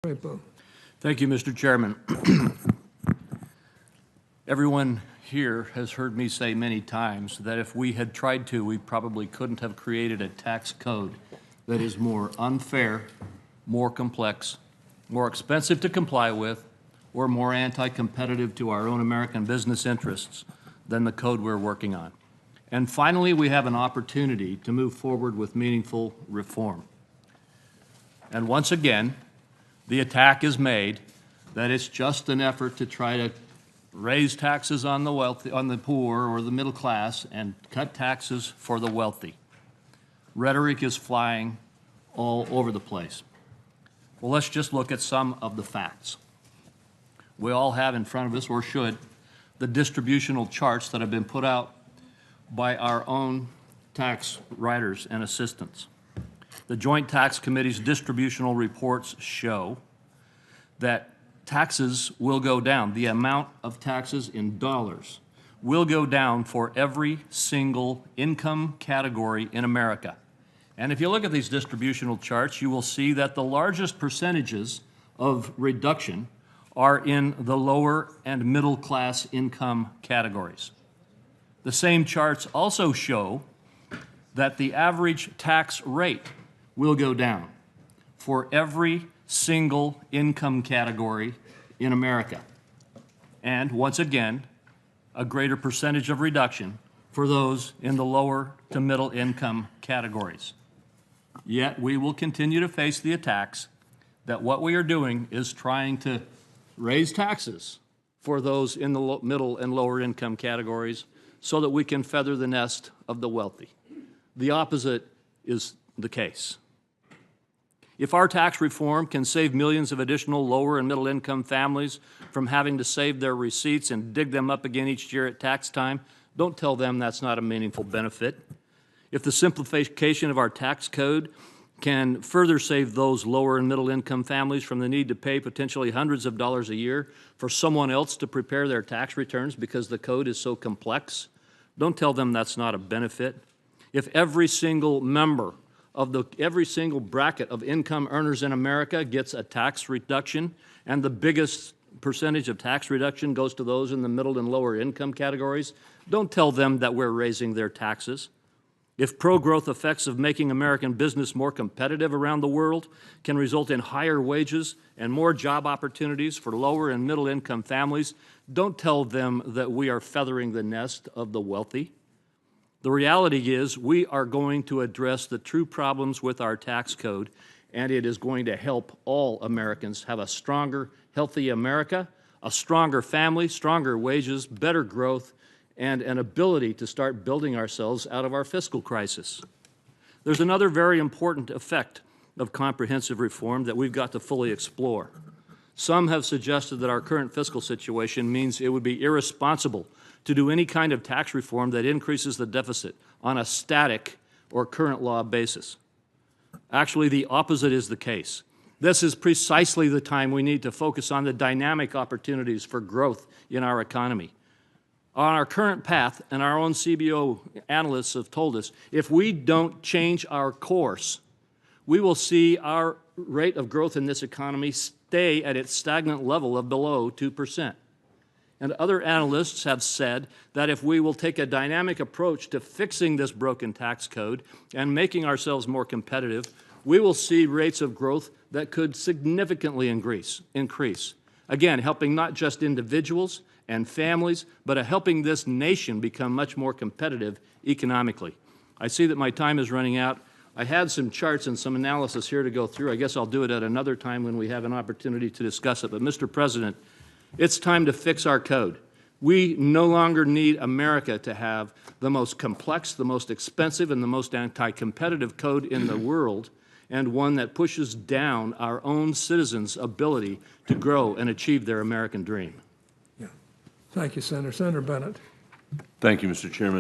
Crapo. Thank you, Mr. Chairman. Everyone here has heard me say many times that if we had tried to, we probably couldn't have created a tax code that is more unfair, more complex, more expensive to comply with, or more anti-competitive to our own American business interests than the code we're working on. And finally, we have an opportunity to move forward with meaningful reform. And once again, the attack is made that it's just an effort to try to raise taxes on the wealthy, on the poor or the middle class, and cut taxes for the wealthy. Rhetoric is flying all over the place. Well, let's just look at some of the facts. We all have in front of us, or should, the distributional charts that have been put out by our own tax writers and assistants. The Joint Tax Committee's distributional reports show that taxes will go down. The amount of taxes in dollars will go down for every single income category in America. And if you look at these distributional charts, you will see that the largest percentages of reduction are in the lower and middle class income categories. The same charts also show that the average tax rate will go down for every single income category in America. And once again, a greater percentage of reduction for those in the lower to middle income categories. Yet we will continue to face the attacks that what we are doing is trying to raise taxes for those in the middle and lower income categories so that we can feather the nest of the wealthy. The opposite is the case. If our tax reform can save millions of additional lower and middle income families from having to save their receipts and dig them up again each year at tax time, don't tell them that's not a meaningful benefit. If the simplification of our tax code can further save those lower and middle income families from the need to pay potentially hundreds of dollars a year for someone else to prepare their tax returns because the code is so complex, don't tell them that's not a benefit. If every single member of every single bracket of income earners in America gets a tax reduction, and the biggest percentage of tax reduction goes to those in the middle and lower income categories, don't tell them that we're raising their taxes. If pro-growth effects of making American business more competitive around the world can result in higher wages and more job opportunities for lower and middle income families, don't tell them that we are feathering the nest of the wealthy. The reality is we are going to address the true problems with our tax code, and it is going to help all Americans have a stronger, healthy America, a stronger family, stronger wages, better growth, and an ability to start building ourselves out of our fiscal crisis. There's another very important effect of comprehensive reform that we've got to fully explore. Some have suggested that our current fiscal situation means it would be irresponsible to do any kind of tax reform that increases the deficit on a static or current law basis. Actually, the opposite is the case. This is precisely the time we need to focus on the dynamic opportunities for growth in our economy. On our current path, and our own CBO analysts have told us, if we don't change our course, we will see our rate of growth in this economy stay at its stagnant level of below 2%. And other analysts have said that if we will take a dynamic approach to fixing this broken tax code and making ourselves more competitive, we will see rates of growth that could significantly increase. Again, helping not just individuals and families, but helping this nation become much more competitive economically. I see that my time is running out. I had some charts and some analysis here to go through. I guess I'll do it at another time when we have an opportunity to discuss it. But Mr. President, it's time to fix our code. We no longer need America to have the most complex, the most expensive, and the most anti-competitive code in the world, and one that pushes down our own citizens' ability to grow and achieve their American dream. Thank you, Senator. Senator Bennett. Thank you, Mr. Chairman.